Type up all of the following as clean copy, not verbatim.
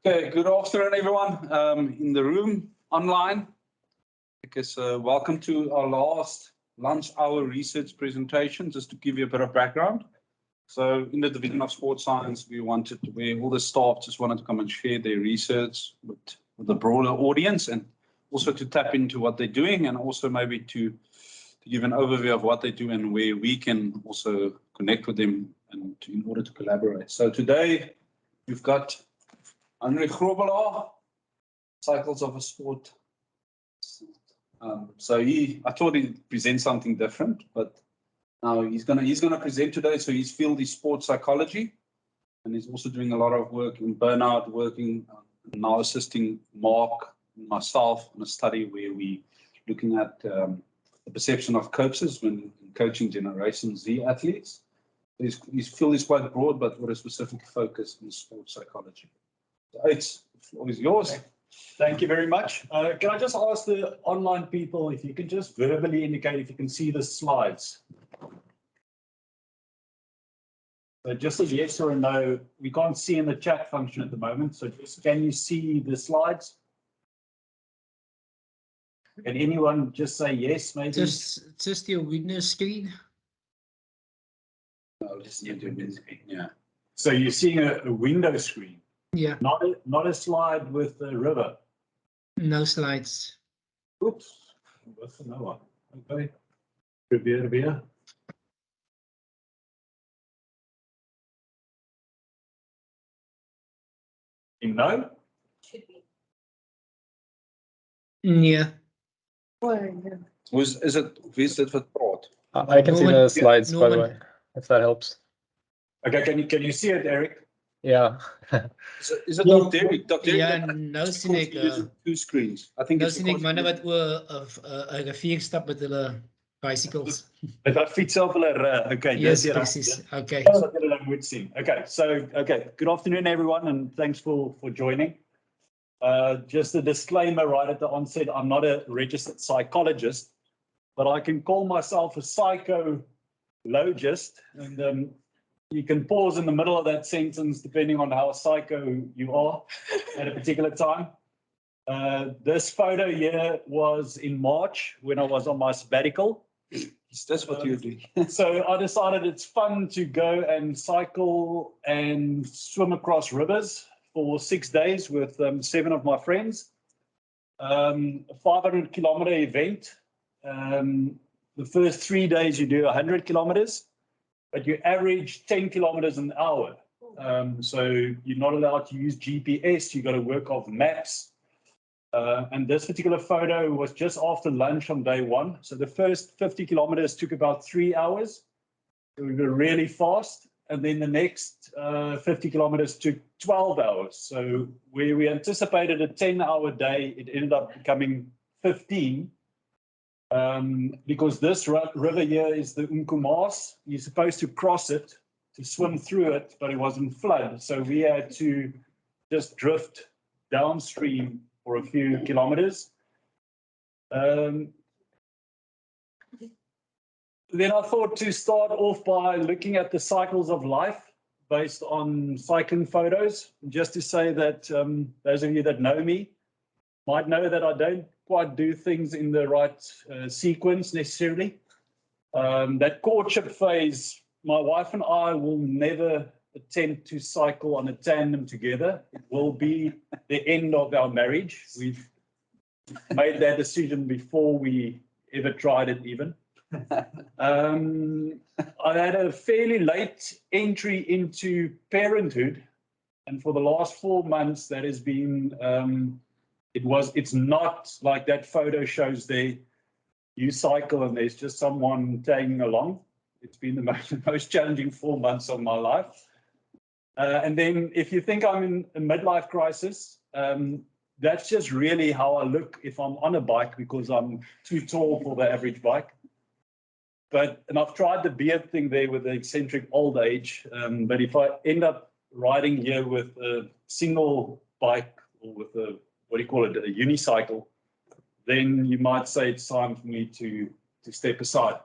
Okay, good afternoon, everyone in the room, online. Because welcome to our last lunch hour research presentation, just to give you a bit of background. So in the Division of Sports Science, where all the staff just wanted to come and share their research with the broader audience, and also to tap into what they're doing, and also maybe to give an overview of what they do and where we can also connect with them and in order to collaborate. So today we've got Heinrich Grobbelaar, Cycles of a Sport. I thought he'd present something different, but now he's gonna present today. So his field is sport psychology, and he's also doing a lot of work in burnout, now assisting Mark and myself on a study where we looking at the perception of coaches when coaching Generation Z athletes. His field is quite broad, but with a specific focus in sport psychology. So the floor is yours. Thank you very much. Can I just ask the online people if you can just verbally indicate if you can see the slides? So just a yes or a no. We can't see in the chat function at the moment. So just can you see the slides? Can anyone just say yes, maybe? Just your window screen. No, just your window screen. Yeah. So you're seeing a window screen. Yeah. Not a slide with the river. No slides. Oops. That's another one. Okay. Probeer. No? Should be. Yeah. Is it for praat? I can see the slides, by the way, if that helps. Okay, can you see it, Eric? Yeah. Is it Dr. Derek? Dr. Ja, Derek, nou sien ek two screens. I think nou it's sien ek manne wat oor 'n rivier stap met hulle bicycles. Met daai fiets op hulle okay, Yes, dis presies. Okay. That's what you would see. Okay, good afternoon everyone, and thanks for joining. Just a disclaimer right at the onset, I'm not a registered psychologist, but I can call myself a psychologist, and you can pause in the middle of that sentence depending on how psycho you are at a particular time. This photo here was in March when I was on my sabbatical. That's what you're doing. So I decided it's fun to go and cycle and swim across rivers for 6 days with 7 of my friends. A 500-kilometer event. The first 3 days you do 100 kilometers, but you average 10 kilometers an hour. So you're not allowed to use GPS. You got to work off maps. And this particular photo was just after lunch on day 1. So the first 50 kilometers took about 3 hours. So we were really fast. And then the next 50 kilometers took 12 hours. So where we anticipated a 10-hour day, it ended up becoming 15. Because this river here is the Umkomaas. You're supposed to cross it to swim through it, but it was in flood. So we had to just drift downstream for a few kilometers. Then I thought to start off by looking at the cycles of life based on cycling photos. Just to say that those of you that know me might know that I don't quite do things in the right sequence necessarily. That courtship phase, my wife and I will never attempt to cycle on a tandem together. It will be the end of our marriage. We've made that decision before we ever tried it even. I had a fairly late entry into parenthood, and for the last 4 months that has been it's not like that photo shows there. You cycle and there's just someone tagging along. It's been the most challenging 4 months of my life. And then if you think I'm in a midlife crisis, that's just really how I look if I'm on a bike, because I'm too tall for the average bike. And I've tried the beard thing there with the eccentric old age. But if I end up riding here with a single bike or with a, what do you call it, a unicycle, then you might say it's time for me to step aside.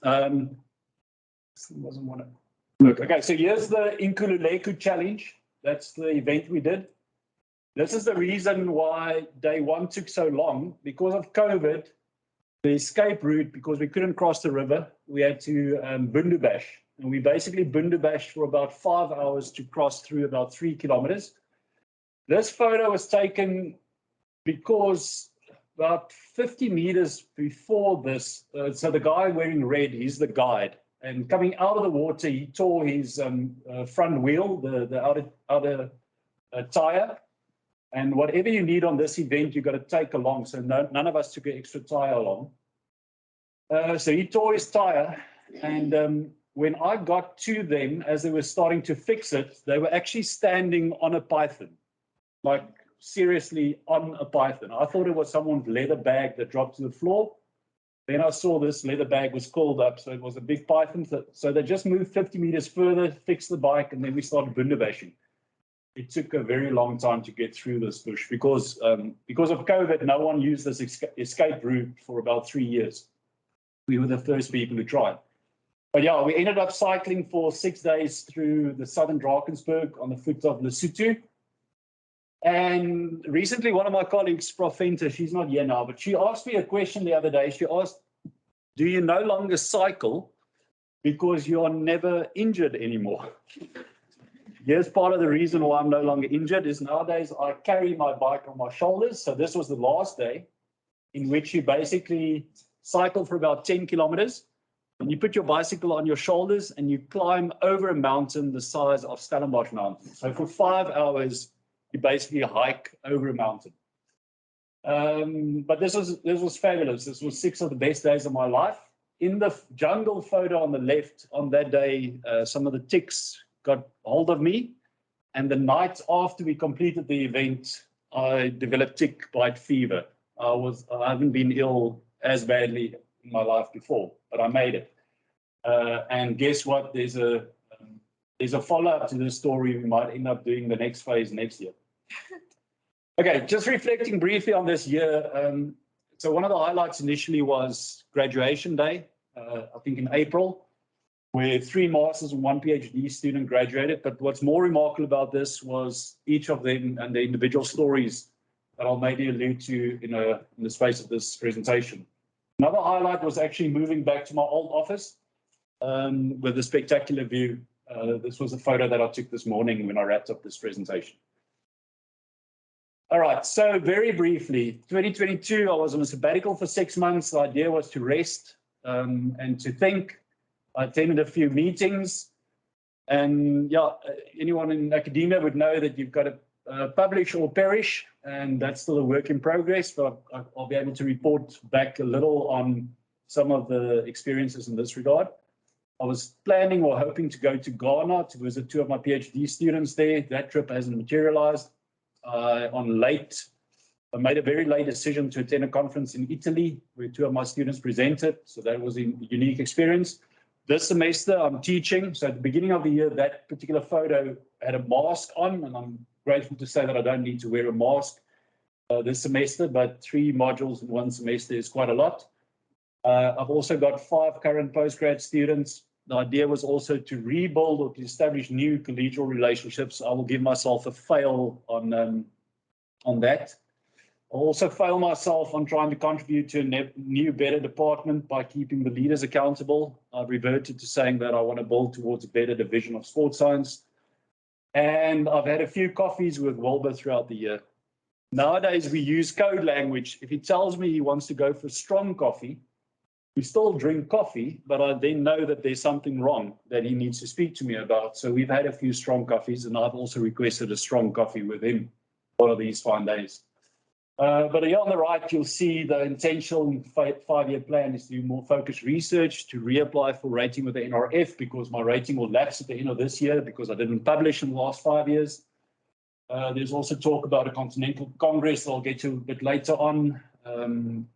Doesn't want to look. Okay, so here's the Inkululeko challenge. That's the event we did. This is the reason why day one took so long. Because of COVID, the escape route, because we couldn't cross the river, we had to bundubash. And we basically bundubashed for about 5 hours to cross through about 3 kilometers. This photo was taken because about 50 meters before this, so the guy wearing red, he's the guide. And coming out of the water, he tore his front wheel, the outer tire. And whatever you need on this event, you've got to take along. So none of us took an extra tire along. So he tore his tire. And when I got to them, as they were starting to fix it, they were actually standing on a python. Like seriously on a python. I thought it was someone's leather bag that dropped to the floor. Then I saw this leather bag was curled up, so it was a big python. So they just moved 50 meters further, fixed the bike, and then we started bundubashing. It took a very long time to get through this bush because of COVID, no one used this escape route for about 3 years. We were the first people who tried. But yeah, we ended up cycling for 6 days through the southern Drakensberg on the foot of Lesotho. And recently, one of my colleagues, Prof Heinrich, she's not here now, but she asked me a question the other day. She asked, do you no longer cycle because you are never injured anymore? Here's part of the reason why I'm no longer injured is nowadays I carry my bike on my shoulders. So this was the last day in which you basically cycle for about 10 kilometers. And you put your bicycle on your shoulders and you climb over a mountain the size of Stellenbosch Mountain. So for 5 hours, you basically hike over a mountain. But this was fabulous. This was 6 of the best days of my life. In the jungle photo on the left, on that day, some of the ticks got hold of me. And the night after we completed the event, I developed tick bite fever. I haven't been ill as badly in my life before, but I made it. And guess what? There's a follow-up to this story. We might end up doing the next phase next year. Okay, just reflecting briefly on this year. So one of the highlights initially was graduation day, I think in April, where 3 masters and 1 PhD student graduated. But what's more remarkable about this was each of them and the individual stories that I'll maybe allude to in the space of this presentation. Another highlight was actually moving back to my old office with a spectacular view. This was a photo that I took this morning when I wrapped up this presentation. All right, so very briefly, 2022, I was on a sabbatical for 6 months. The idea was to rest and to think. I attended a few meetings. And yeah, anyone in academia would know that you've got to publish or perish, and that's still a work in progress, but I'll be able to report back a little on some of the experiences in this regard. I was planning or hoping to go to Ghana to visit 2 of my PhD students there. That trip hasn't materialized. I made a very late decision to attend a conference in Italy where 2 of my students presented, so that was a unique experience. This semester, I'm teaching, so at the beginning of the year, that particular photo had a mask on, and I'm grateful to say that I don't need to wear a mask this semester, but 3 modules in 1 semester is quite a lot. I've also got 5 current postgrad students. The idea was also to rebuild or to establish new collegial relationships. I will give myself a fail on that. I'll also fail myself on trying to contribute to a new, better department by keeping the leaders accountable. I've reverted to saying that I want to build towards a better division of sports science. And I've had a few coffees with Wilbur throughout the year. Nowadays, we use code language. If he tells me he wants to go for strong coffee, we still drink coffee, but I then know that there's something wrong that he needs to speak to me about. So we've had a few strong coffees, and I've also requested a strong coffee with him one of these fine days. But here on the right, you'll see the intentional 5-year plan is to do more focused research, to reapply for rating with the NRF, because my rating will lapse at the end of this year because I didn't publish in the last 5 years. There's also talk about a continental congress I'll get to a bit later on,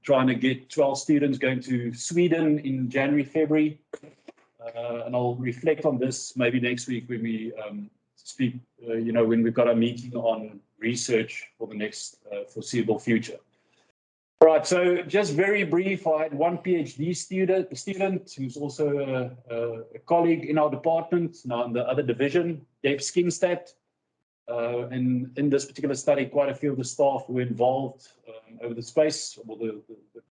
trying to get 12 students going to Sweden in January, February. And I'll reflect on this maybe next week when we speak, when we've got a meeting on research for the next foreseeable future. All right, so just very brief, I had 1 PhD student who's also a colleague in our department, now in the other division, Dave Skinstad. And in this particular study, quite a few of the staff were involved over the space, or the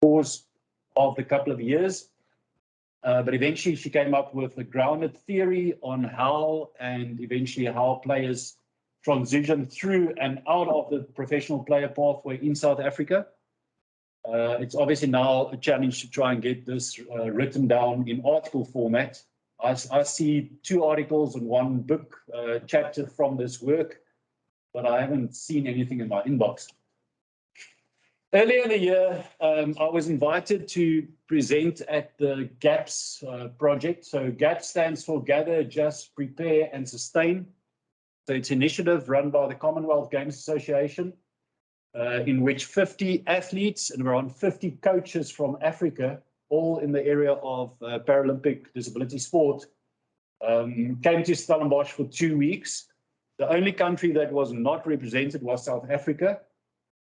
course of the couple of years. But eventually she came up with a grounded theory on how and eventually how players transition through and out of the professional player pathway in South Africa. It's obviously now a challenge to try and get this written down in article format. I see 2 articles and 1 book chapter from this work, but I haven't seen anything in my inbox. Earlier in the year, I was invited to present at the GAPS project. So GAPS stands for Gather, Adjust, Prepare and Sustain. So it's an initiative run by the Commonwealth Games Association, in which 50 athletes and around 50 coaches from Africa, all in the area of Paralympic disability sport, came to Stellenbosch for 2 weeks. The only country that was not represented was South Africa.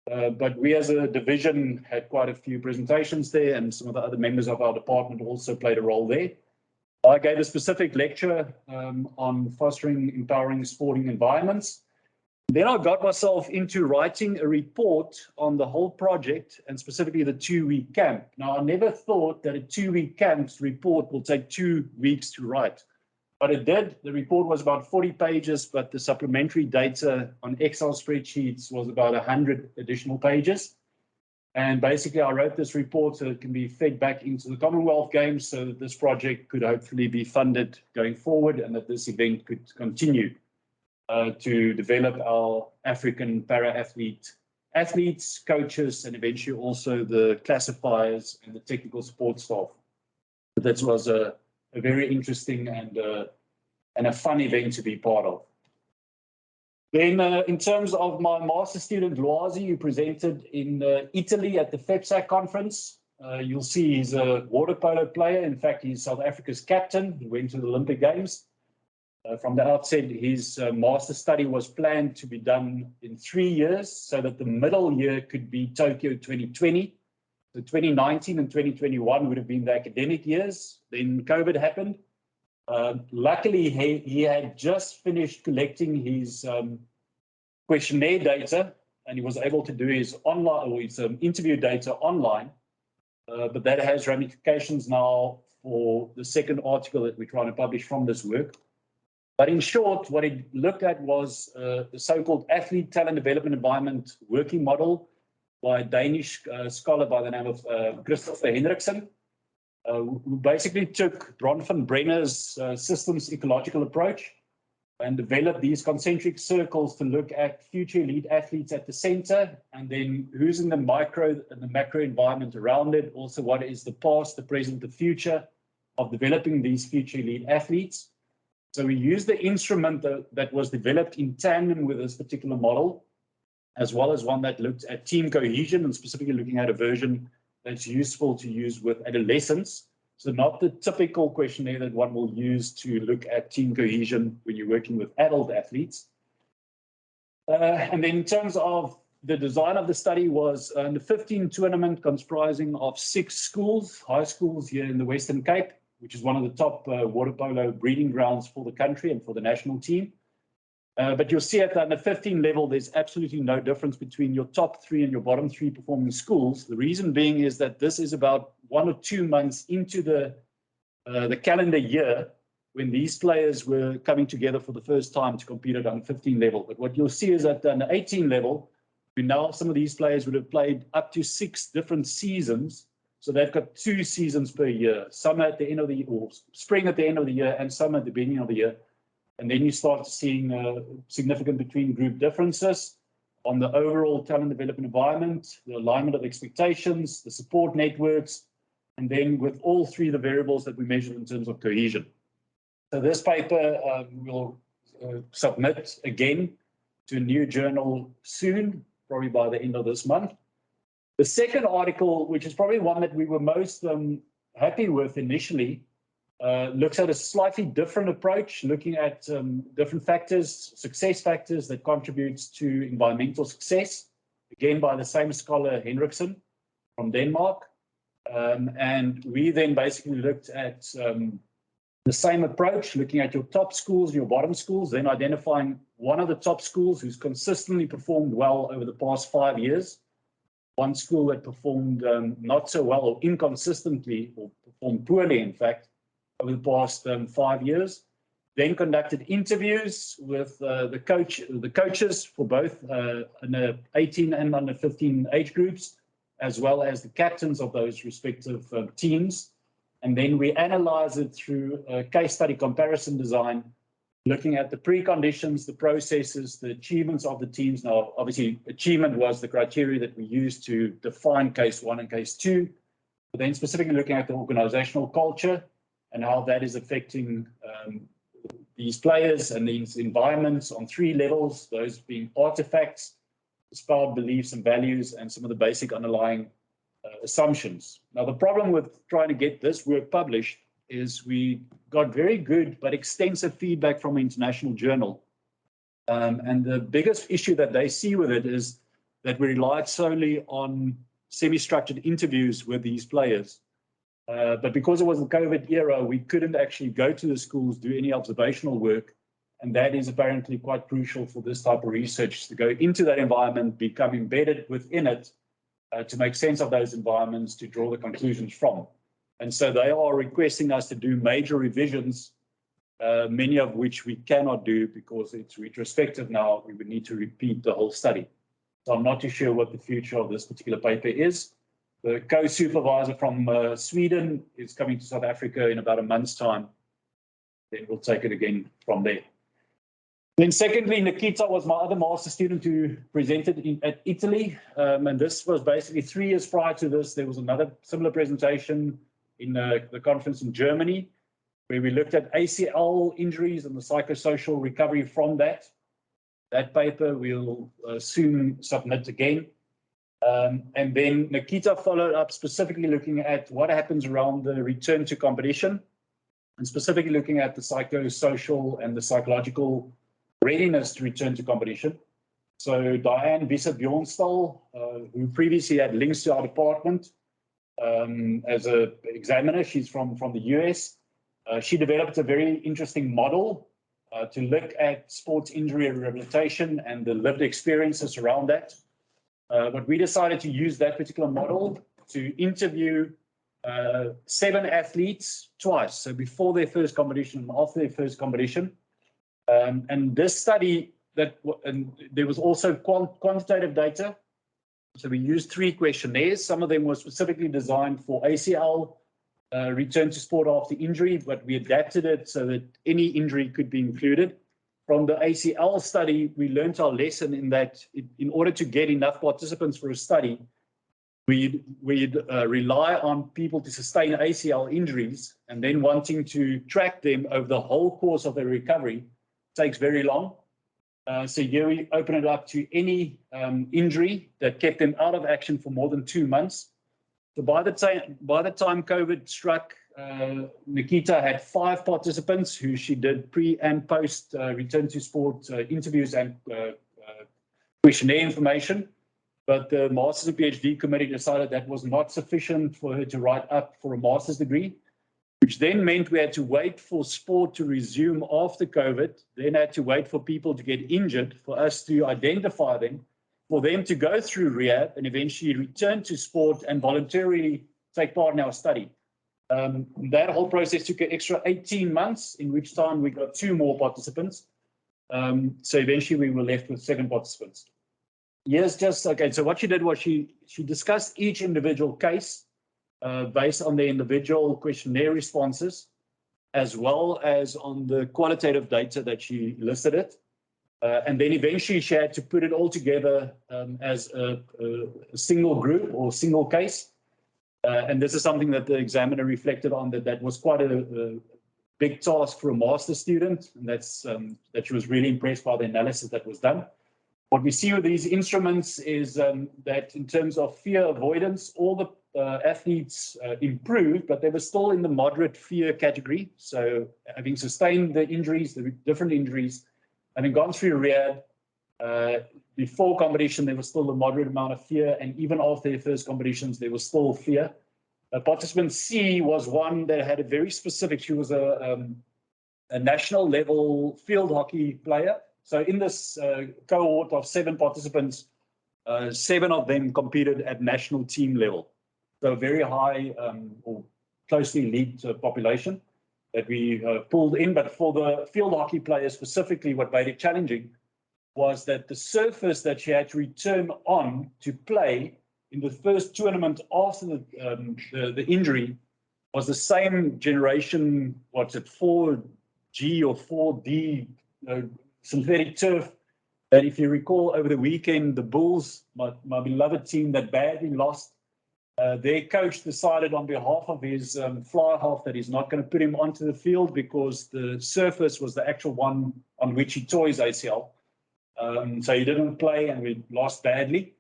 But we as a division had quite a few presentations there, and some of the other members of our department also played a role there. I gave a specific lecture on fostering empowering sporting environments. Then I got myself into writing a report on the whole project and specifically the 2-week camp. Now, I never thought that a 2-week camp's report will take 2 weeks to write, but it did. The report was about 40 pages, but the supplementary data on Excel spreadsheets was about 100 additional pages. And basically, I wrote this report so it can be fed back into the Commonwealth Games so that this project could hopefully be funded going forward and that this event could continue to develop our African athletes, coaches, and eventually also the classifiers and the technical support staff. But that was a very interesting and a fun event to be part of. Then in terms of my master student, Loazi, who presented in Italy at the FEPSAC conference, you'll see he's a water polo player. In fact, he's South Africa's captain. He went to the Olympic Games. From the outset, his master study was planned to be done in 3 years so that the middle year could be Tokyo 2020. So 2019 and 2021 would have been the academic years. Then COVID happened. Luckily, he had just finished collecting his questionnaire data, and he was able to do his online or his interview data online. But that has ramifications now for the second article that we're trying to publish from this work. But in short, what it looked at was the so-called athlete talent development environment working model by a Danish scholar by the name of Prof Heinrich, who basically took Bronfman Brenner's systems ecological approach and developed these concentric circles to look at future elite athletes at the center, and then who's in the micro and the macro environment around it. Also, what is the past, the present, the future of developing these future elite athletes. So we used the instrument that was developed in tandem with this particular model, as well as one that looked at team cohesion and specifically looking at a version that's useful to use with adolescents. So not the typical questionnaire that one will use to look at team cohesion when you're working with adult athletes. And then in terms of the design of the study was the 15 tournament comprising of 6 schools, high schools here in the Western Cape, which is one of the top water polo breeding grounds for the country and for the national team. But you'll see at the under 15 level, there's absolutely no difference between your top 3 and your bottom 3 performing schools. The reason being is that this is about 1 or 2 months into the calendar year when these players were coming together for the first time to compete at under 15 level. But what you'll see is at the under 18 level, now some of these players would have played up to 6 different seasons. So they've got 2 seasons per year, summer at the end of the year, or spring at the end of the year, and summer at the beginning of the year. And then you start seeing significant between group differences on the overall talent development environment, the alignment of expectations, the support networks, and then with all 3 of the variables that we measured in terms of cohesion. So this paper we'll submit again to a new journal soon, probably by the end of this month. The second article, which is probably one that we were most happy with initially, looks at a slightly different approach, looking at different factors, success factors that contributes to environmental success, again by the same scholar Henriksen from Denmark. And we then basically looked at The same approach, looking at your top schools and your bottom schools, then identifying one of the top schools who's consistently performed well over the past 5 years, one school that performed not so well or inconsistently or performed poorly, in fact, over the past 5 years. Then conducted interviews with the coaches for both under 18 and under 15 age groups, as well as the captains of those respective teams. And then we analyze it through a case study comparison design, looking at the preconditions, the processes, the achievements of the teams. Now, obviously, achievement was the criteria that we used to define case 1 and case 2, but then specifically looking at the organizational culture and how that is affecting these players and these environments on 3 levels, those being artifacts, inspired beliefs and values, and some of the basic underlying assumptions. Now, the problem with trying to get this work published is we got very good but extensive feedback from an international journal. And the biggest issue that they see with it is that we relied solely on semi-structured interviews with these players. But because it was the COVID era, we couldn't actually go to the schools, do any observational work. And that is apparently quite crucial for this type of research, to go into that environment, become embedded within it, to make sense of those environments, to draw the conclusions from. And so they are requesting us to do major revisions, many of which we cannot do because it's retrospective now. We would need to repeat the whole study. So I'm not too sure what the future of this particular paper is. The co-supervisor from Sweden is coming to South Africa in about a month's time. Then we'll take it again from there. Then secondly, Nikita was my other master student who presented at Italy. And this was basically 3 years prior to this. There was another similar presentation in the conference in Germany, where we looked at ACL injuries and the psychosocial recovery from that. That paper we'll soon submit again. And then Nikita followed up specifically looking at what happens around the return to competition, and specifically looking at the psychosocial and the psychological readiness to return to competition. So Diane Visser-Bjornstal, who previously had links to our department as an examiner, she's from the US. She developed a very interesting model to look at sports injury rehabilitation and the lived experiences around that. But we decided to use that particular model to interview 7 athletes twice, so before their first competition and after their first competition. And this study, and there was also quantitative data. So we used 3 questionnaires. Some of them were specifically designed for ACL return to sport after injury, but we adapted it so that any injury could be included. From the ACL study, we learned our lesson in that in order to get enough participants for a study, we'd rely on people to sustain ACL injuries, and then wanting to track them over the whole course of their recovery takes very long. So here we open it up to any injury that kept them out of action for more than 2 months. So by the time COVID struck, Nikita had 5 participants who she did pre and post return to sport interviews and questionnaire information. But the Masters and PhD committee decided that was not sufficient for her to write up for a master's degree, which then meant we had to wait for sport to resume after COVID, then had to wait for people to get injured for us to identify them, for them to go through rehab and eventually return to sport and voluntarily take part in our study. That whole process took an extra 18 months, in which time we got 2 more participants. So eventually we were left with 7 participants. Yes, just okay. So what she did was she discussed each individual case based on the individual questionnaire responses, as well as on the qualitative data that she listed it. And then eventually she had to put it all together as a single group or single case. And this is something that the examiner reflected on, that was quite a big task for a master's student. And that's that she was really impressed by the analysis that was done. What we see with these instruments is that in terms of fear avoidance, all the athletes improved, but they were still in the moderate fear category. So having sustained the injuries, the different injuries, having gone through rehab, before competition, there was still a moderate amount of fear. And even after their first competitions, there was still fear. Participant C was one that had a very specific, she was a national level field hockey player. So in this cohort of 7 participants, 7 of them competed at national team level. So very high or closely linked population that we pulled in. But for the field hockey players specifically, what made it challenging was that the surface that she had to return on to play in the first tournament after the injury was the same generation, what's it, 4G or 4D synthetic turf that, if you recall, over the weekend, the Bulls, my beloved team that badly lost, their coach decided on behalf of his fly half that he's not going to put him onto the field because the surface was the actual one on which he tore his ACL. So he didn't play and we lost badly.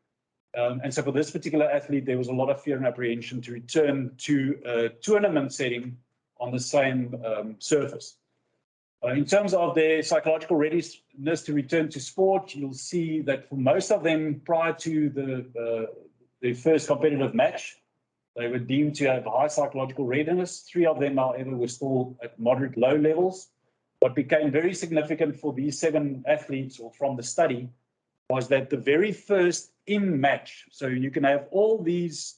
And so for this particular athlete, there was a lot of fear and apprehension to return to a tournament setting on the same surface. In terms of their psychological readiness to return to sport, you'll see that for most of them prior to the first competitive match, they were deemed to have high psychological readiness. 3 of them, however, were still at moderate low levels. What became very significant for these 7 athletes or from the study was that the very first in-match, so you can have all these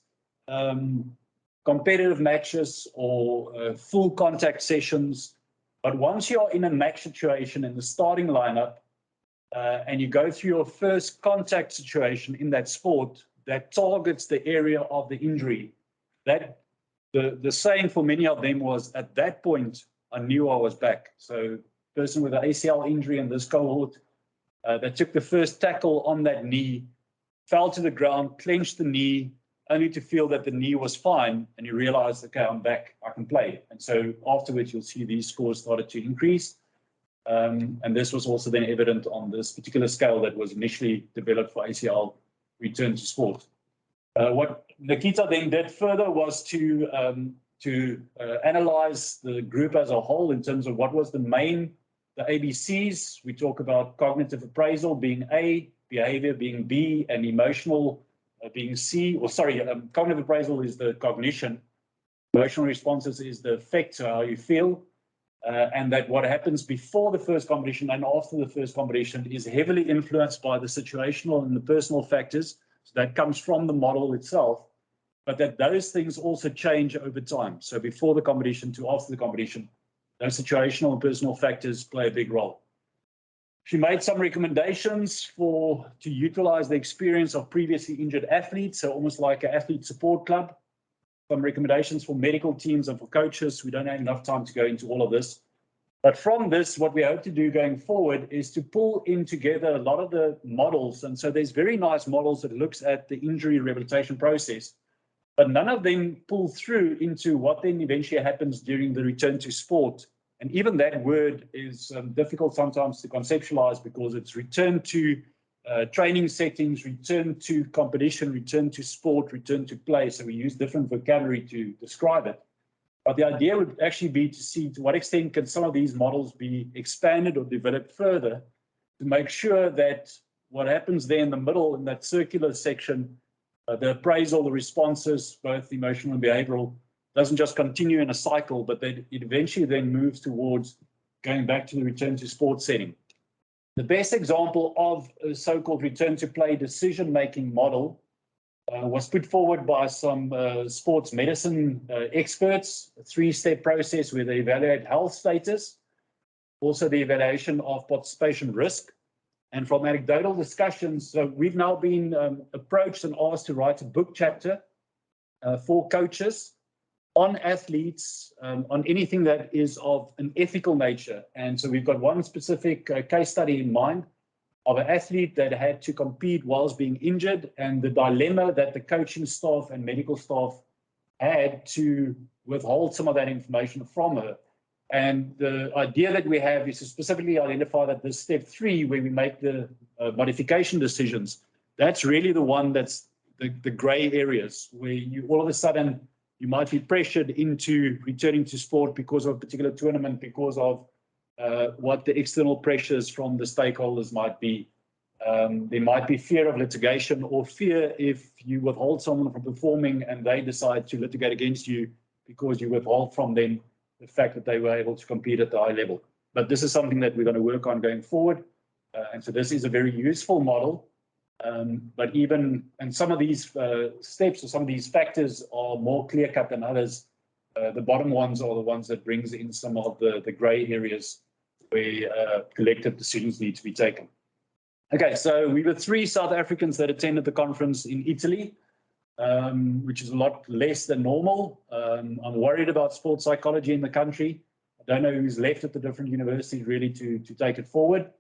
competitive matches or full contact sessions, but once you're in a match situation in the starting lineup and you go through your first contact situation in that sport that targets the area of the injury, that the saying for many of them was, at that point, I knew I was back. So person with an ACL injury in this cohort that took the first tackle on that knee, fell to the ground, clenched the knee, only to feel that the knee was fine, and you realize, okay, I'm back, I can play. And so afterwards, you'll see these scores started to increase. And this was also then evident on this particular scale that was initially developed for ACL return to sport. What Nikita then did further was to analyze the group as a whole in terms of what was the ABCs. We talk about cognitive appraisal being A, behavior being B, and emotional being C. Cognitive appraisal is the cognition. Emotional responses is the effect, so how you feel. And that what happens before the first competition and after the first competition is heavily influenced by the situational and the personal factors. So that comes from the model itself, but that those things also change over time. So before the competition to after the competition, those situational and personal factors play a big role. She made some recommendations to utilize the experience of previously injured athletes, so almost like an athlete support club. Some recommendations for medical teams and for coaches. We don't have enough time to go into all of this. But from this, what we hope to do going forward is to pull in together a lot of the models. And so there's very nice models that looks at the injury rehabilitation process, but none of them pull through into what then eventually happens during the return to sport. And even that word is difficult sometimes to conceptualize because it's return to training settings, return to competition, return to sport, return to play. So we use different vocabulary to describe it. But the idea would actually be to see to what extent can some of these models be expanded or developed further to make sure that what happens there in the middle, in that circular section, the appraisal, the responses, both emotional and behavioral, doesn't just continue in a cycle, but that it eventually then moves towards going back to the return to sport setting. The best example of a so-called return to play decision-making model was put forward by some sports medicine experts, a 3-step process where they evaluate health status, also the evaluation of participation risk. And from anecdotal discussions, so we've now been approached and asked to write a book chapter for coaches on athletes, on anything that is of an ethical nature. And so we've got one specific case study in mind of an athlete that had to compete whilst being injured, and the dilemma that the coaching staff and medical staff had to withhold some of that information from her. And the idea that we have is to specifically identify that this step 3, where we make the modification decisions, that's really the one that's the gray areas, where you all of a sudden, you might be pressured into returning to sport because of a particular tournament, because of what the external pressures from the stakeholders might be. There might be fear of litigation or fear if you withhold someone from performing and they decide to litigate against you because you withhold from them the fact that they were able to compete at the high level. But this is something that we're going to work on going forward. And so this is a very useful model. But and some of these steps or some of these factors are more clear-cut than others. The bottom ones are the ones that brings in some of the gray areas where collective decisions need to be taken. Okay, so we were 3 South Africans that attended the conference in Italy, which is a lot less than normal. I'm worried about sports psychology in the country. I don't know who's left at the different universities really to take it forward.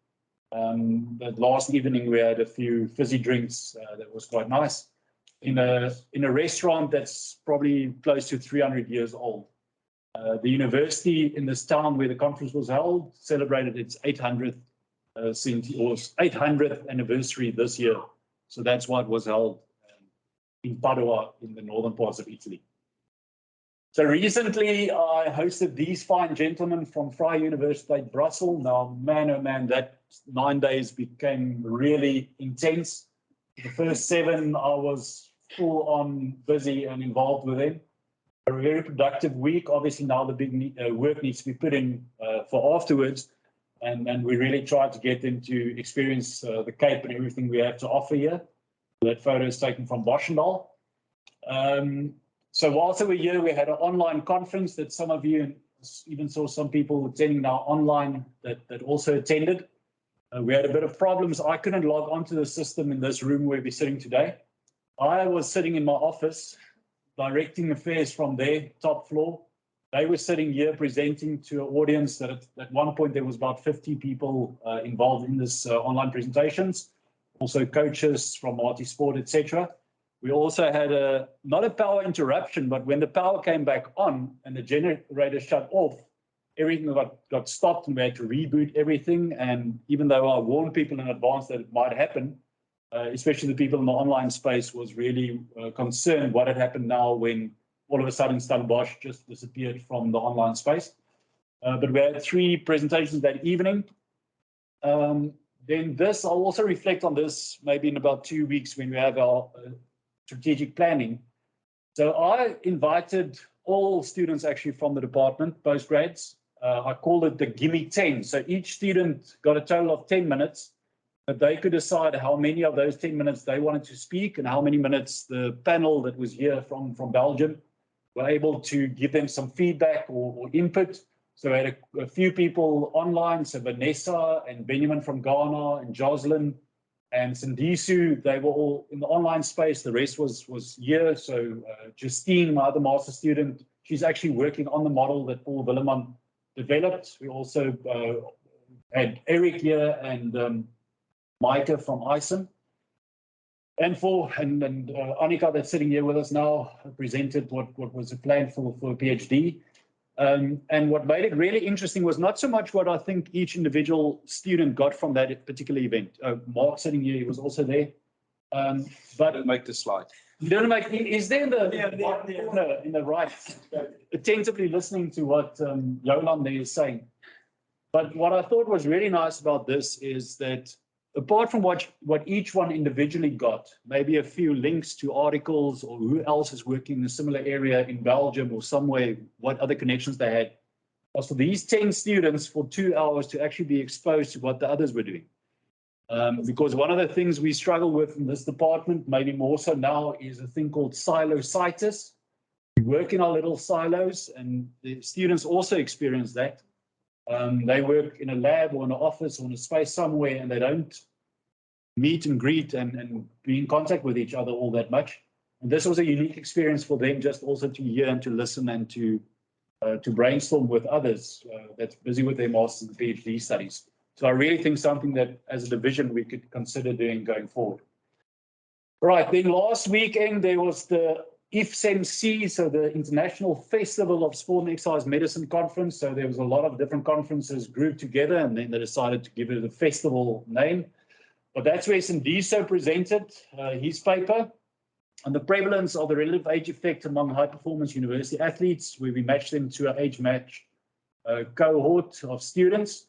But last evening we had a few fizzy drinks that was quite nice in a restaurant that's probably close to 300 years old. The university in this town where the conference was held celebrated its 800th anniversary this year. So that's why it was held in Padua in the northern parts of Italy. So recently I hosted these fine gentlemen from Vrije Universiteit Brussels. Now, man, oh man, that 9 days became really intense. The first 7 I was full on busy and involved with them. A very productive week. Obviously now the big work needs to be put in for afterwards. And we really tried to get them to experience the Cape and everything we have to offer here. That photo is taken from Boschendal. So whilst we were here, we had an online conference that some of you even saw some people attending now online that also attended. We had a bit of problems. I couldn't log onto the system in this room where we're sitting today. I was sitting in my office, directing affairs from there, top floor. They were sitting here presenting to an audience that at one point there was about 50 people involved in this online presentations, also coaches from multi-sport, etc. We also had not a power interruption, but when the power came back on and the generator shut off, everything got stopped and we had to reboot everything. And even though I warned people in advance that it might happen, especially the people in the online space was really concerned what had happened now when all of a sudden Stellenbosch just disappeared from the online space. But we had 3 presentations that evening. Then this, I'll also reflect on this maybe in about 2 weeks when we have our strategic planning. So I invited all students actually from the department, postgrads. I called it the Gimme 10. So each student got a total of 10 minutes, but they could decide how many of those 10 minutes they wanted to speak and how many minutes the panel that was here from Belgium were able to give them some feedback or input. So I had a few people online, so Vanessa and Benjamin from Ghana and Jocelyn and Sindisu, they were all in the online space. The rest was here. So Justine, my other master student, she's actually working on the model that Paul Willeman developed. We also had Eric here and Micah from ISIM. And Annika that's sitting here with us now presented what was the plan for a PhD. And what made it really interesting was not so much what I think each individual student got from that particular event. Mark sitting here, he was also there. But didn't make the slide. You didn't make. Is there in the corner in the right, attentively listening to what Yolande is saying. But what I thought was really nice about this is that apart from what each one individually got, maybe a few links to articles or who else is working in a similar area in Belgium or somewhere, what other connections they had, was for these 10 students for 2 hours to actually be exposed to what the others were doing. Because one of the things we struggle with in this department, maybe more so now, is a thing called silositis. We work in our little silos, and the students also experience that. They work in a lab or in an office or in a space somewhere, and they don't meet and greet and be in contact with each other all that much. And this was a unique experience for them, just also to hear and to listen and to brainstorm with others that's busy with their master's and PhD studies. So I really think something that, as a division, we could consider doing going forward. Right, then last weekend there was the IFSMC, so the International Festival of Sport and Exercise Medicine Conference. So there was a lot of different conferences grouped together, and then they decided to give it a festival name. But that's where Sindiso presented his paper on the prevalence of the relative age effect among high-performance university athletes, where we matched them to an age match cohort of students.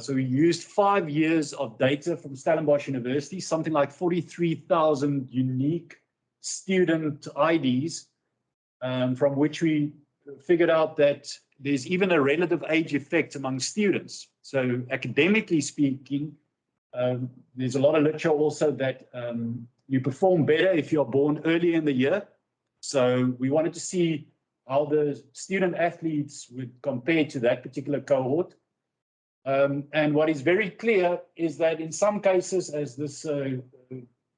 So we used 5 years of data from Stellenbosch University, something like 43,000 unique student IDs, from which we figured out that there's even a relative age effect among students. So academically speaking, there's a lot of literature also that you perform better if you're born early in the year. So we wanted to see how the student athletes would compare to that particular cohort. And what is very clear is that in some cases, as this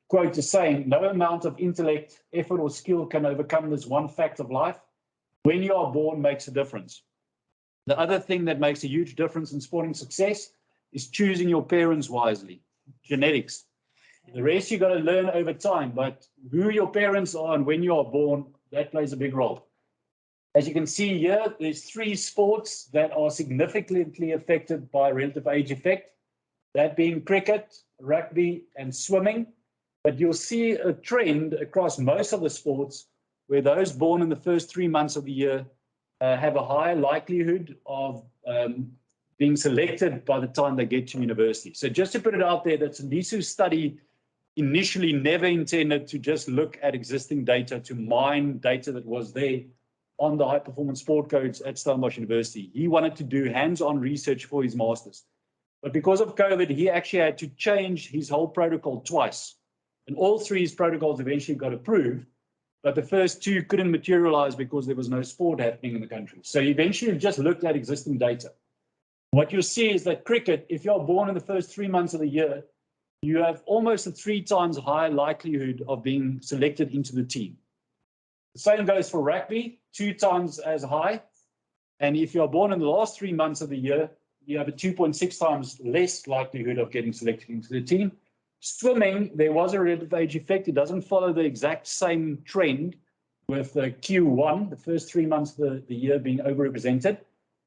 quote is saying, no amount of intellect, effort, or skill can overcome this one fact of life. When you are born makes a difference. The other thing that makes a huge difference in sporting success is choosing your parents wisely. Genetics. The rest you got to learn over time, but who your parents are and when you are born, that plays a big role. As you can see here, there's 3 sports that are significantly affected by relative age effect, that being cricket, rugby, and swimming. But you'll see a trend across most of the sports where those born in the first 3 months of the year have a higher likelihood of being selected by the time they get to university. So just to put it out there, that Sindisu's study initially never intended to just look at existing data, to mine data that was there on the high-performance sport codes at Stellenbosch University. He wanted to do hands-on research for his master's. But because of COVID, he actually had to change his whole protocol twice. And all 3 of his protocols eventually got approved, but the first 2 couldn't materialize because there was no sport happening in the country. So he eventually just looked at existing data. What you'll see is that cricket, if you're born in the first 3 months of the year, you have almost a 3 times higher likelihood of being selected into the team. The same goes for rugby, 2 times as high. And if you're born in the last 3 months of the year, you have a 2.6 times less likelihood of getting selected into the team. Swimming, there was a relative age effect. It doesn't follow the exact same trend with Q1, the first 3 months of the year being overrepresented.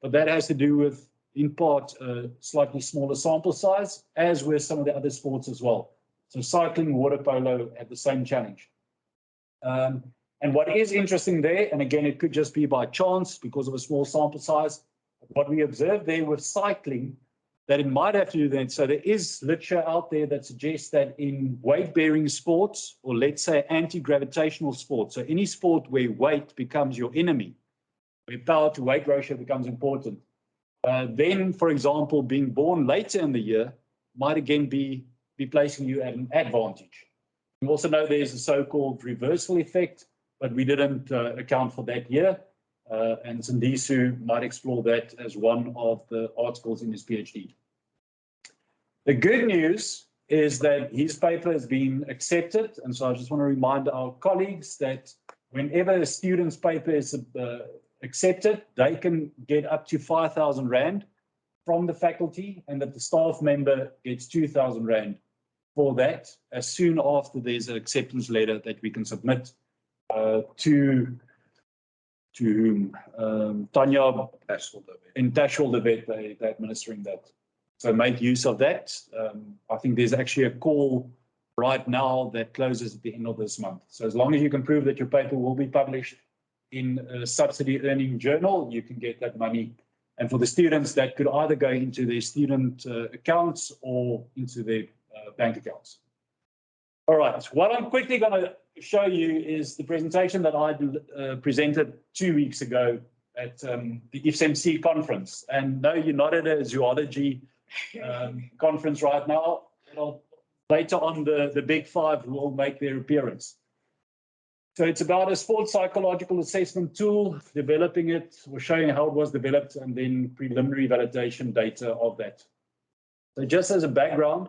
But that has to do with, in part, a slightly smaller sample size, as with some of the other sports as well. So cycling, water polo had the same challenge. And what is interesting there, and again, it could just be by chance because of a small sample size, what we observed there with cycling, that it might have to do that. So there is literature out there that suggests that in weight-bearing sports, or let's say anti-gravitational sports, so any sport where weight becomes your enemy, where power-to-weight ratio becomes important, then, for example, being born later in the year might again be placing you at an advantage. We also know there's a so-called reversal effect, but we didn't account for that here. And Sindisu might explore that as one of the articles in his PhD. The good news is that his paper has been accepted. And so I just want to remind our colleagues that whenever a student's paper is accepted, they can get up to 5,000 Rand from the faculty, and that the staff member gets 2,000 Rand for that as soon after there's an acceptance letter that we can submit to Tanya and Tashwal de Wet, they're administering that. So make use of that. I think there's actually a call right now that closes at the end of this month. So as long as you can prove that your paper will be published in a subsidy earning journal, you can get that money. And for the students, that could either go into their student accounts or into their bank accounts. All right, what I'm quickly going to show you is the presentation that I presented 2 weeks ago at the IFSMC conference. And no, you're not at a zoology conference right now. Later on, the big 5 will make their appearance. So it's about a sports psychological assessment tool, developing it, or showing how it was developed, and then preliminary validation data of that. So just as a background,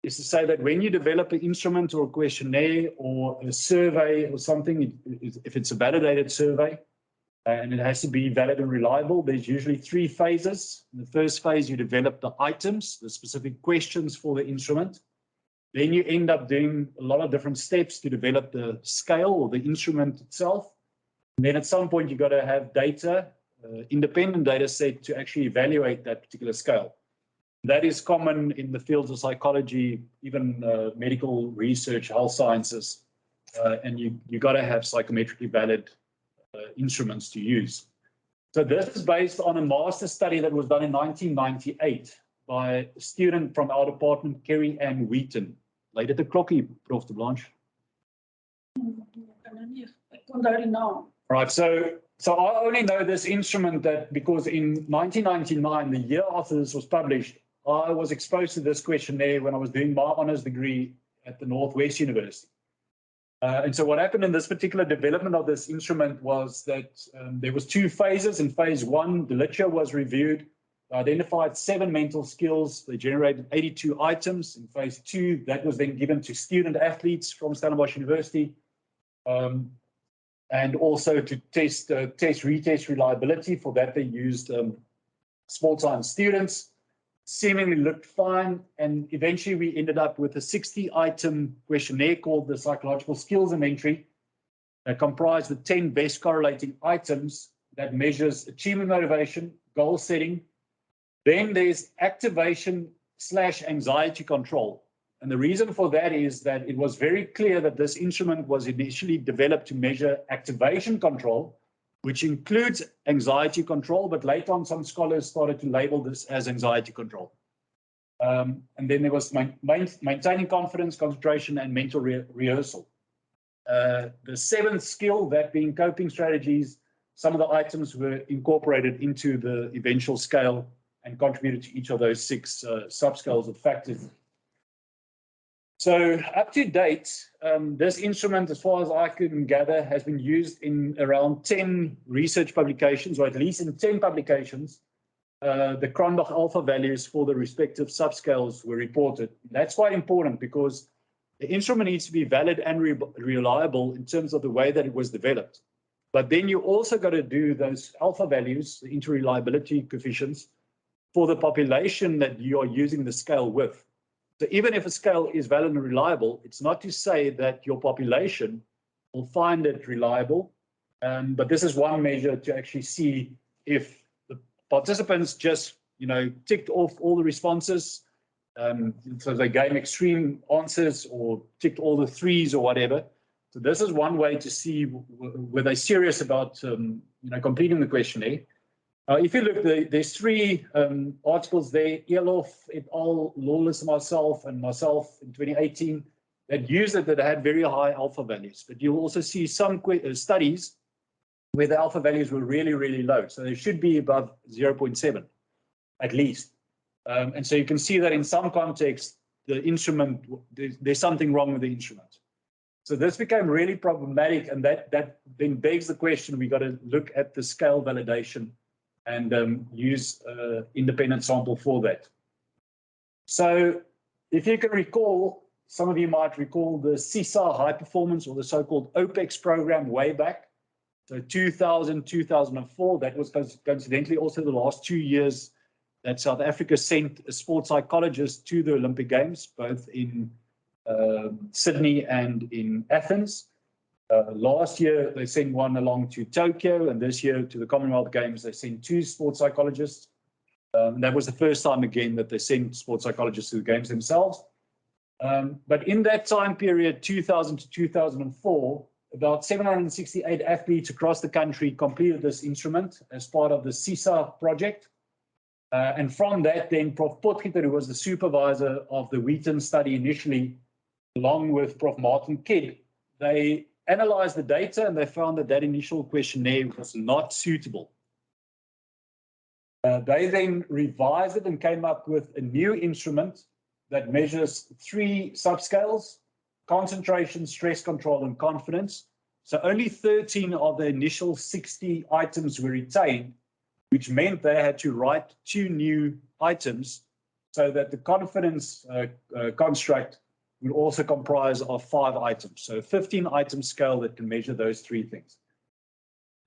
is to say that when you develop an instrument or a questionnaire or a survey or something, if it's a validated survey and it has to be valid and reliable, there's usually 3 phases. In the first phase, you develop the items, the specific questions for the instrument. Then you end up doing a lot of different steps to develop the scale or the instrument itself. And then at some point, you've got to have data, independent data set to actually evaluate that particular scale. That is common in the fields of psychology, even medical research, health sciences, and you got to have psychometrically valid instruments to use. So this is based on a master study that was done in 1998 by a student from our department, Kerry Ann Wheaton. Lay dit 'n klokkie, Prof de Blanche. Right, so I only know this instrument that because in 1999, the year after this was published, I was exposed to this questionnaire when I was doing my honours degree at the Northwest University. And so what happened in this particular development of this instrument was that there was 2 phases. In phase 1, the literature was reviewed, identified 7 mental skills. They generated 82 items. In phase 2, that was then given to student athletes from Stellenbosch University. And also to retest reliability. For that, they used sport science students. Seemingly looked fine, and eventually we ended up with a 60-item questionnaire called the Psychological Skills Inventory that comprised the 10 best correlating items that measures achievement motivation, goal setting. Then there's activation/anxiety control. And the reason for that is that it was very clear that this instrument was initially developed to measure activation control, which includes anxiety control, but later on some scholars started to label this as anxiety control. And then there was maintaining confidence, concentration, and mental rehearsal. The 7th skill, that being coping strategies, some of the items were incorporated into the eventual scale and contributed to each of those 6 subscales or factors. So up to date, this instrument, as far as I can gather, has been used in around 10 research publications, or at least in 10 publications. The Cronbach alpha values for the respective subscales were reported. That's quite important because the instrument needs to be valid and reliable in terms of the way that it was developed. But then you also got to do those alpha values, the interreliability coefficients, for the population that you are using the scale with. So even if a scale is valid and reliable, it's not to say that your population will find it reliable. But this is one measure to actually see if the participants just, ticked off all the responses. So they gave extreme answers or ticked all the 3s or whatever. So this is one way to see were they serious about, completing the questionnaire. If you look, there's 3 articles there, Elof et al., Lawless, myself in 2018, that used it, that had very high alpha values. But you'll also see some studies where the alpha values were really, really low. So they should be above 0.7, at least. And so you can see that in some contexts, the instrument, there's something wrong with the instrument. So this became really problematic, and that then begs the question, we got to look at the scale validation and use independent sample for that. So if you can recall, some of you might recall the CISA high performance, or the so-called OPEX program way back. So 2000, 2004, that was coincidentally also the last 2 years that South Africa sent a sport psychologist to the Olympic Games, both in Sydney and in Athens. Last year, they sent one along to Tokyo, and this year to the Commonwealth Games, they sent 2 sport psychologists. And that was the first time again that they sent sport psychologists to the games themselves. But in that time period, 2000 to 2004, about 768 athletes across the country completed this instrument as part of the CISA project. And from that, then Prof Potgieter, who was the supervisor of the Wheaton study initially, along with Prof Martin Kidd, they analyzed the data and they found that initial questionnaire was not suitable. They then revised it and came up with a new instrument that measures 3 subscales: concentration, stress control, and confidence. So only 13 of the initial 60 items were retained, which meant they had to write 2 new items so that the confidence construct will also comprise of 5 items. So a 15-item scale that can measure those 3 things.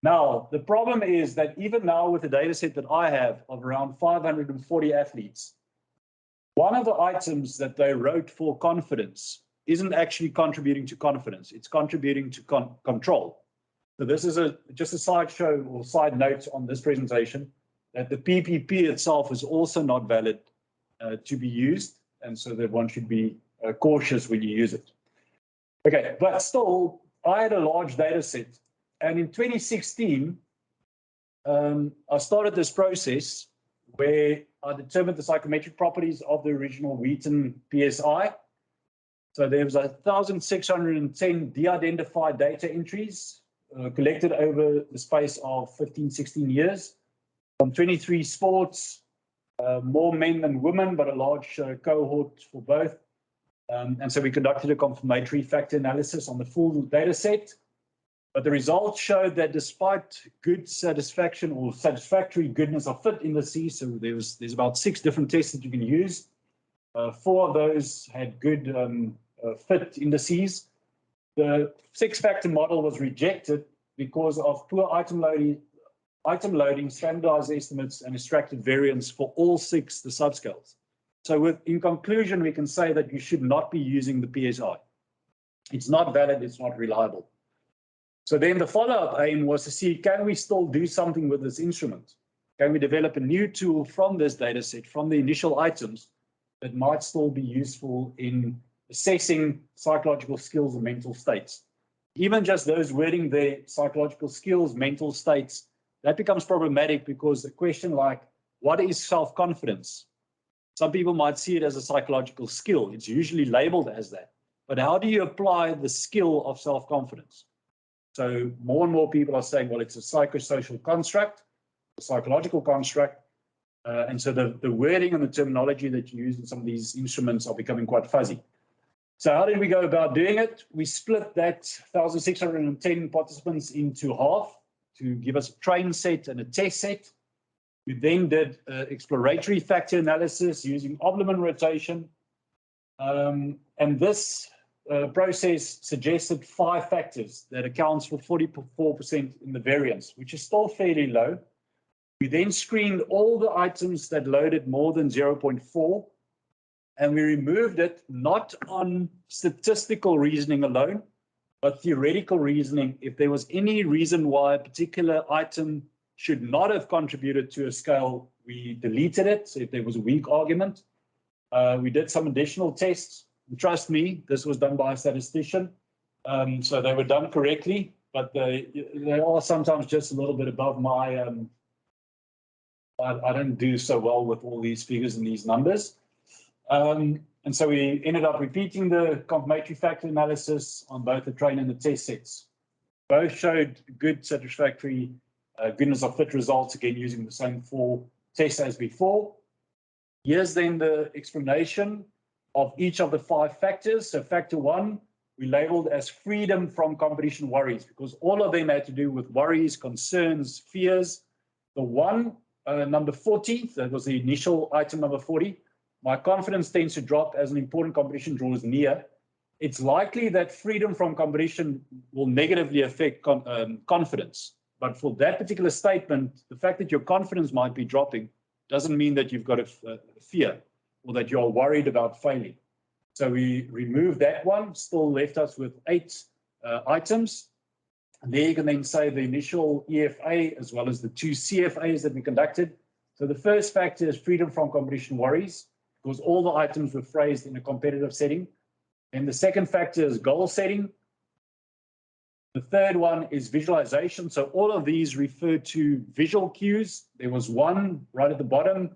Now, the problem is that even now with the data set that I have of around 540 athletes, one of the items that they wrote for confidence isn't actually contributing to confidence. It's contributing to control. So this is just a sideshow or side note on this presentation, that the PPP itself is also not valid to be used, and so that one should be cautious when you use it. Okay, but still, I had a large data set, and in 2016, I started this process where I determined the psychometric properties of the original Wheaton PSI. So there was 1,610 de-identified data entries collected over the space of 15, 16 years from 23 sports, more men than women, but a large cohort for both. And so we conducted a confirmatory factor analysis on the full data set. But the results showed that despite good satisfaction or satisfactory goodness of fit indices, so there's about 6 different tests that you can use. 4 of those had good fit indices. The 6-factor model was rejected because of poor item loading, standardized estimates, and extracted variance for all 6 the subscales. So in conclusion, we can say that you should not be using the PSI. It's not valid, it's not reliable. So then the follow-up aim was to see, can we still do something with this instrument? Can we develop a new tool from this data set, from the initial items, that might still be useful in assessing psychological skills and mental states? Even just those wording their psychological skills, mental states, that becomes problematic because a question like, what is self-confidence? Some people might see it as a psychological skill. It's usually labeled as that. But how do you apply the skill of self-confidence? So more and more people are saying, well, it's a psychosocial construct, a psychological construct. And so the wording and the terminology that you use in some of these instruments are becoming quite fuzzy. So how did we go about doing it? We split that 1,610 participants into half to give us a train set and a test set. We then did exploratory factor analysis using Oblomon rotation. And this process suggested 5 factors that accounts for 44% in the variance, which is still fairly low. We then screened all the items that loaded more than 0.4, and we removed it not on statistical reasoning alone, but theoretical reasoning. If there was any reason why a particular item should not have contributed to a scale, we deleted it. So if there was a weak argument, we did some additional tests. Trust me, this was done by a statistician. So they were done correctly, but they are sometimes just a little bit above my, I don't do so well with all these figures and these numbers. And so we ended up repeating the confirmatory factor analysis on both the train and the test sets. Both showed good satisfactory goodness of fit results, again using the same 4 tests as before. Here's then the explanation of each of the 5 factors. So factor 1, we labeled as freedom from competition worries, because all of them had to do with worries, concerns, fears. The one, number 40, that was the initial item number 40, my confidence tends to drop as an important competition draws near. It's likely that freedom from competition will negatively affect confidence. But for that particular statement, the fact that your confidence might be dropping doesn't mean that you've got a fear or that you're worried about failing. So we removed that one, still left us with 8 items. And there you can then say the initial EFA as well as the 2 CFAs that we conducted. So the first factor is freedom from competition worries, because all the items were phrased in a competitive setting. And the second factor is goal setting. The third one is visualization. So all of these refer to visual cues. There was one right at the bottom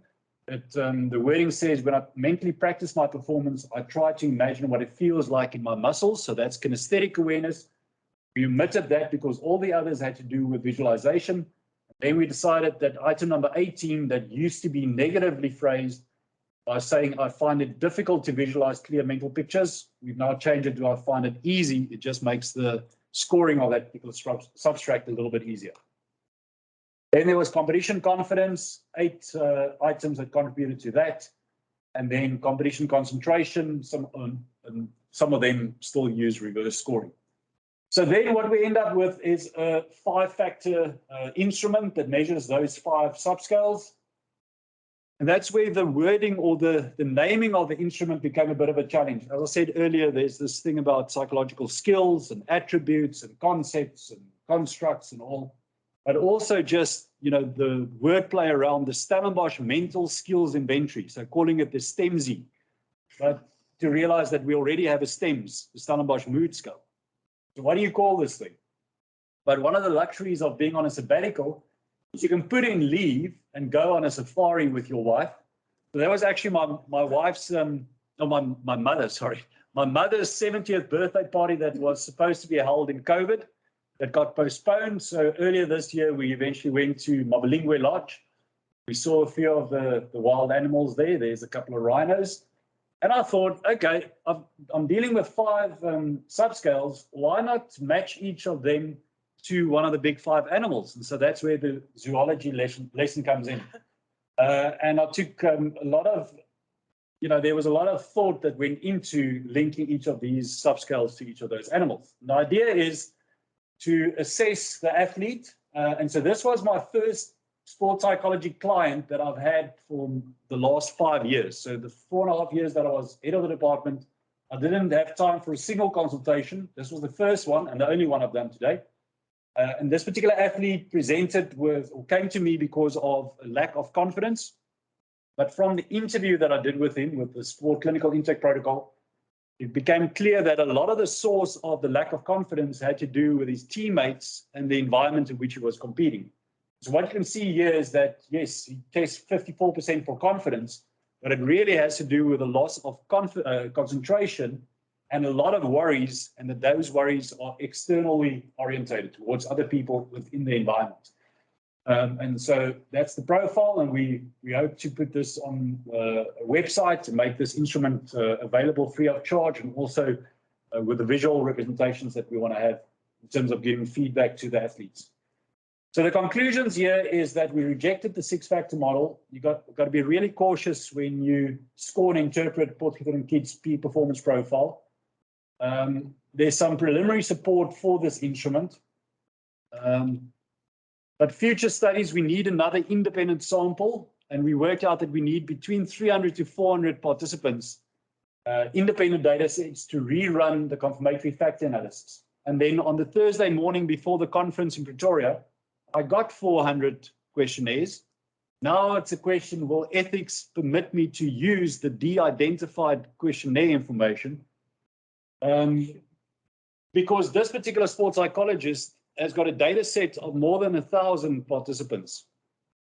that the wording says, when I mentally practice my performance, I try to imagine what it feels like in my muscles. So that's kinesthetic awareness. We omitted that because all the others had to do with visualization. Then we decided that item number 18, that used to be negatively phrased by saying, I find it difficult to visualize clear mental pictures. We've now changed it to, I find it easy. It just makes the scoring of that particular subtract a little bit easier. Then there was competition confidence, 8 items that contributed to that. And then competition concentration, some of them still use reverse scoring. So then what we end up with is a 5-factor instrument that measures those 5 subscales. And that's where the wording or the naming of the instrument became a bit of a challenge. As I said earlier, there's this thing about psychological skills and attributes and concepts and constructs and all, but also just, the wordplay around the Stellenbosch mental skills inventory. So calling it the STEMSI, but to realize that we already have a STEMS, the Stellenbosch mood scale. So what do you call this thing? But one of the luxuries of being on a sabbatical is you can put in leave and go on a safari with your wife. So that was actually my wife's, my mother, sorry. My mother's 70th birthday party that was supposed to be held in COVID that got postponed. So earlier this year, we eventually went to Mabalingwe Lodge. We saw a few of the wild animals there. There's a couple of rhinos. And I thought, okay, I'm dealing with 5 subscales. Why not match each of them to one of the big 5 animals? And so that's where the zoology lesson comes in. And I took a lot of, there was a lot of thought that went into linking each of these subscales to each of those animals. And the idea is to assess the athlete. And so this was my first sport psychology client that I've had for the last 5 years. So the 4.5 years that I was head of the department, I didn't have time for a single consultation. This was the first one and the only one I've done today. And this particular athlete presented with, or came to me because of a lack of confidence. But from the interview that I did with him, with the sport clinical intake protocol, it became clear that a lot of the source of the lack of confidence had to do with his teammates and the environment in which he was competing. So what you can see here is that, yes, he tests 54% for confidence, but it really has to do with a loss of concentration and a lot of worries, and that those worries are externally orientated towards other people within the environment. And so that's the profile, and we hope to put this on a website to make this instrument available free of charge, and also with the visual representations that we want to have in terms of giving feedback to the athletes. So the conclusions here is that we rejected the 6-factor model. You got to be really cautious when you score and interpret Potgieter and Kidd's peak performance profile. There's some preliminary support for this instrument. But future studies, we need another independent sample, and we worked out that we need between 300 to 400 participants, independent data sets to rerun the confirmatory factor analysis. And then on the Thursday morning before the conference in Pretoria, I got 400 questionnaires. Now it's a question, will ethics permit me to use the de-identified questionnaire information? Because this particular sports psychologist has got a data set of more than 1,000 participants.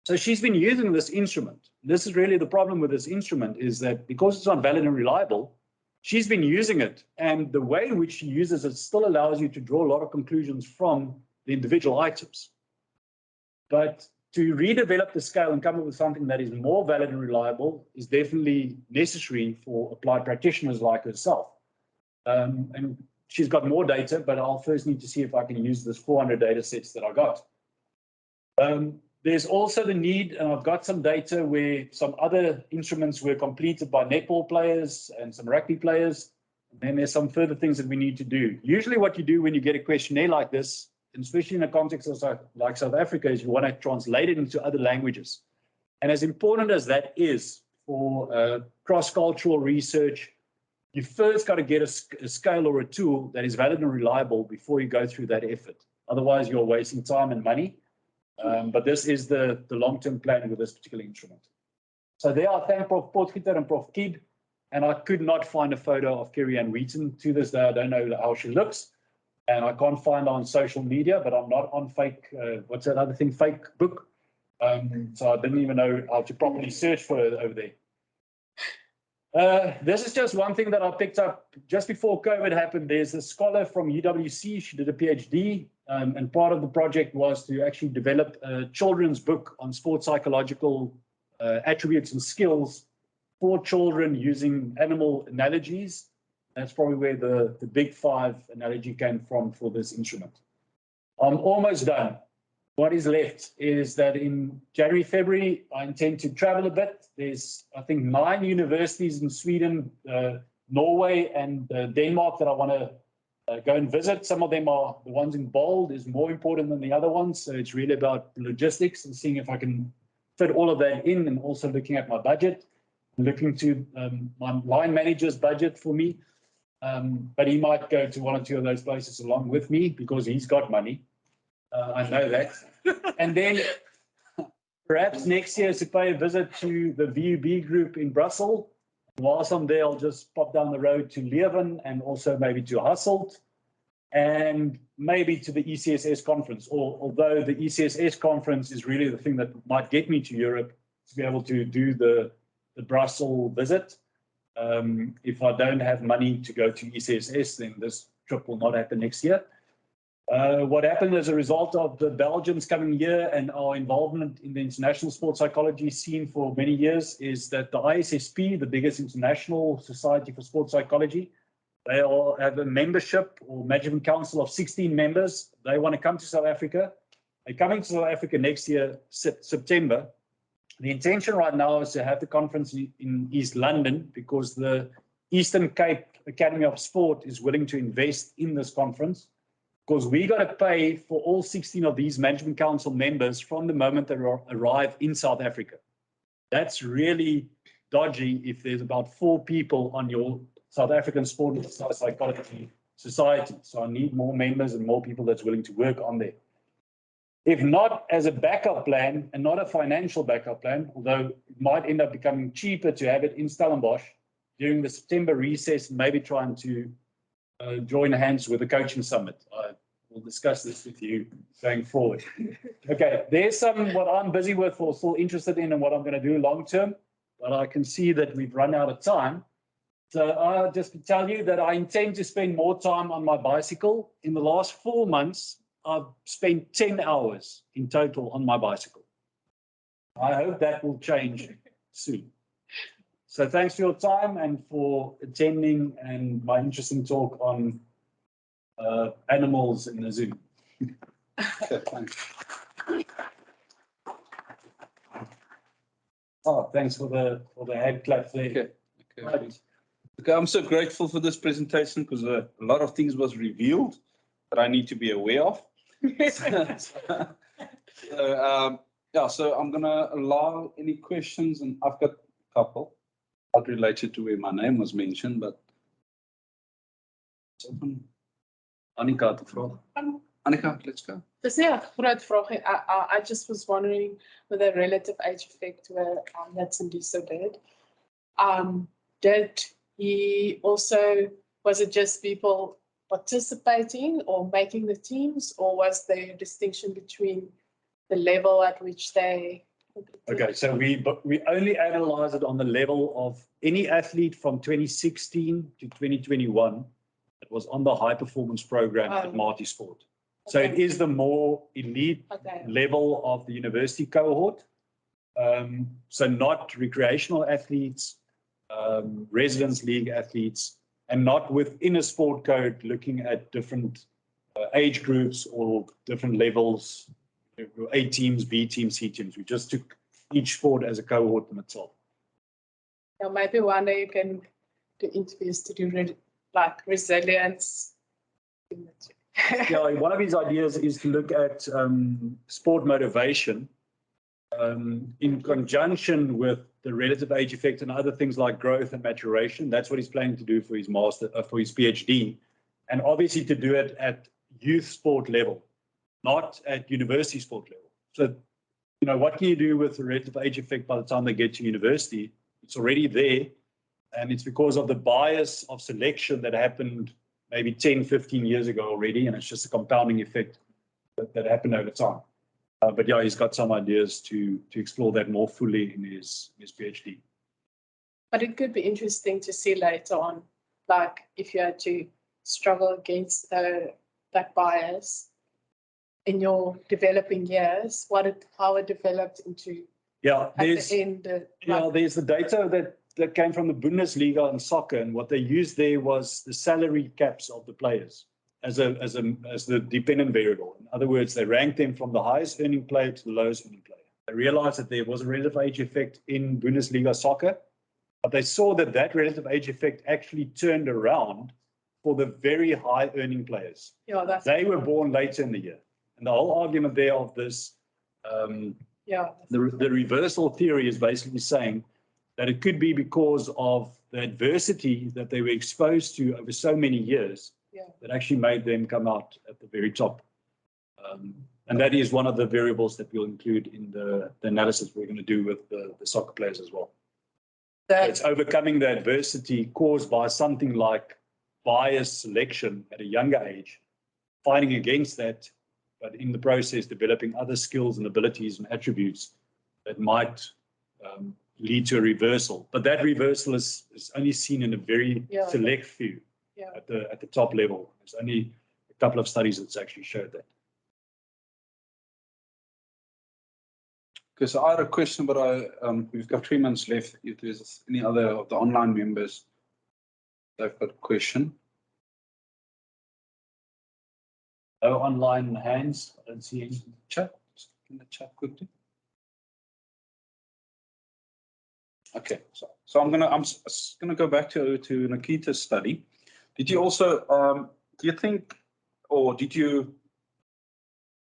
So she's been using this instrument. This is really the problem with this instrument, is that because it's not valid and reliable, she's been using it. And the way in which she uses it still allows you to draw a lot of conclusions from the individual items. But to redevelop the scale and come up with something that is more valid and reliable is definitely necessary for applied practitioners like herself. And she's got more data, but I'll first need to see if I can use this 400 data sets that I got. There's also the need, and I've got some data where some other instruments were completed by netball players and some rugby players. And then there's some further things that we need to do. Usually what you do when you get a questionnaire like this, and especially in a context of like South Africa, is you want to translate it into other languages. And as important as that is for cross-cultural research, you first got to get a scale or a tool that is valid and reliable before you go through that effort. Otherwise, you're wasting time and money. But this is the long-term plan with this particular instrument. So there I thank Prof Potgieter and Prof Kidd, and I could not find a photo of Kerry-Ann Wheaton. To this day, I don't know how she looks, and I can't find her on social media, but I'm not on what's that other thing, Facebook. So I didn't even know how to properly search for her over there. This is just one thing that I picked up just before COVID happened. There's a scholar from UWC. She did a PhD, and part of the project was to actually develop a children's book on sports psychological attributes and skills for children using animal analogies. That's probably where the big 5 analogy came from for this instrument. I'm almost done. What is left is that in January, February, I intend to travel a bit. There's, I think, 9 universities in Sweden, Norway, and Denmark that I want to go and visit. Some of them are, the ones in bold is more important than the other ones. So it's really about logistics and seeing if I can fit all of that in, and also looking at my budget, looking to my line manager's budget for me. But he might go to 1 or 2 of those places along with me because he's got money. I know that. And then perhaps next year to pay a visit to the VUB group in Brussels. Whilst I'm there, I'll just pop down the road to Leuven and also maybe to Hasselt. and maybe to the ECSS conference, or although the ECSS conference is really the thing that might get me to Europe to be able to do the Brussels visit. If I don't have money to go to ECSS, then this trip will not happen next year. What happened as a result of the Belgians coming here and our involvement in the international sports psychology scene for many years is that the ISSP, the biggest international society for sports psychology, they all have a membership or management council of 16 members. They want to come to South Africa. They're coming to South Africa next year, September. The intention right now is to have the conference in East London because the Eastern Cape Academy of Sport is willing to invest in this conference, because we got to pay for all 16 of these management council members from the moment they arrive in South Africa. That's really dodgy if there's about 4 people on your South African Sport Psychology Society. So I need more members and more people that's willing to work on there. If not as a backup plan and not a financial backup plan, although it might end up becoming cheaper to have it in Stellenbosch during the September recess, and maybe trying to join hands with the coaching summit. I will discuss this with you going forward. Okay, there's some what I'm busy with or still interested in and what I'm going to do long term, but I can see that we've run out of time. So just to tell you that I intend to spend more time on my bicycle. In the last 4 months, I've spent 10 hours in total on my bicycle. I hope that will change soon. So thanks for your time and for attending and my interesting talk on animals in the zoo. Okay, thanks. Oh, thanks for the hand clap there. Okay. Right. Okay, I'm so grateful for this presentation because a lot of things was revealed that I need to be aware of. So I'm going to allow any questions, and I've got a couple. Not related to where my name was mentioned, but Annika had 'n vraag. Annika, let's go. Dis nie 'n groot vraag nie. I just was wondering with the relative age effect where that Cindy so did. Did he also, was it just people participating or making the teams, or was there a distinction between the level at which they competed? Okay, so we only analyze it on the level of any athlete from 2016 to 2021 that was on the high performance program at Marty Sport. So it is the more elite level of the university cohort. So not recreational athletes, residence league athletes, and not within a sport code looking at different age groups or different levels, A teams, B teams, C teams. We just took each sport as a cohort in itself. Yeah, maybe one day you can do interviews to do like resilience. Yeah, one of his ideas is to look at sport motivation in conjunction with the relative age effect and other things like growth and maturation. That's what he's planning to do for his for his PhD, and obviously to do it at youth sport level, not at university sport level. So, what can you do with the relative age effect by the time they get to university? It's already there, and it's because of the bias of selection that happened maybe 10, 15 years ago already, and it's just a compounding effect that happened over time. But yeah, he's got some ideas to explore that more fully in his PhD. But it could be interesting to see later on, like if you had to struggle against that bias in your developing years, how it developed into there's the data that came from the Bundesliga and soccer, and what they used there was the salary caps of the players as the dependent variable. In other words, they ranked them from the highest earning player to the lowest earning player. They realized that there was a relative age effect in Bundesliga soccer, but they saw that relative age effect actually turned around for the very high earning players. Yeah, they were born later in the year. And the whole argument there of this, the reversal theory is basically saying that it could be because of the adversity that they were exposed to over so many years that actually made them come out at the very top. And that is one of the variables that we'll include in the analysis we're going to do with the soccer players as well. It's overcoming the adversity caused by something like bias selection at a younger age fighting against that, but in the process developing other skills and abilities and attributes that might lead to a reversal. But that reversal is only seen in a very select few at the top level. There's only a couple of studies that's actually showed that. Okay, so I had a question, but we've got 3 minutes left. If there's any other of the online members, they've got a question. No online hands. I don't see any chat. Just in the chat quickly. Okay, so I'm gonna go back to Nikita's study. Did you also do you think, or did you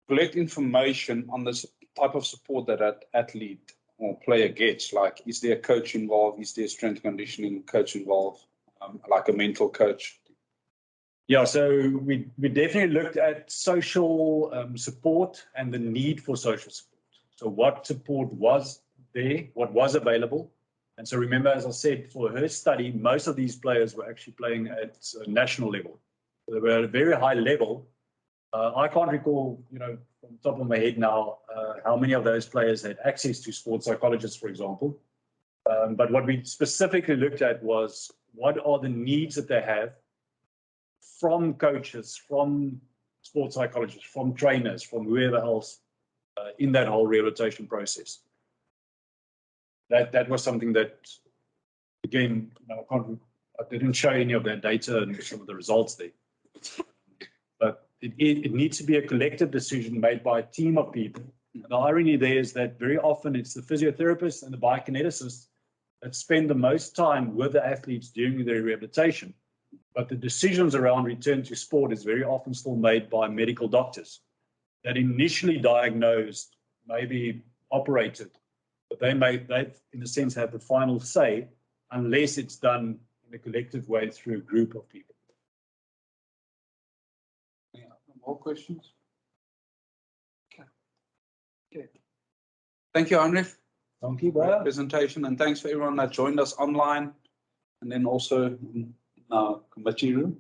collect information on this type of support that an athlete or player gets? Like, is there a coach involved? Is there a strength conditioning coach involved? Like a mental coach? Yeah, so we definitely looked at social support and the need for social support. So what support was there, what was available. And so remember, as I said, for her study, most of these players were actually playing at a national level. So they were at a very high level. I can't recall, from the top of my head now, how many of those players had access to sports psychologists, for example. But what we specifically looked at was what are the needs that they have from coaches, from sports psychologists, from trainers, from whoever else in that whole rehabilitation process. That was something that, again, I didn't show any of that data and some of the results there. But it needs to be a collective decision made by a team of people. The irony there is that very often it's the physiotherapists and the biokineticists that spend the most time with the athletes during their rehabilitation. But the decisions around return to sport is very often still made by medical doctors that initially diagnosed, maybe operated, but they in a sense have the final say unless it's done in a collective way through a group of people. Yeah, more questions? Okay. Thank you, Heinrich. Thank you, for the presentation, and thanks for everyone that joined us online and then also in our committee room.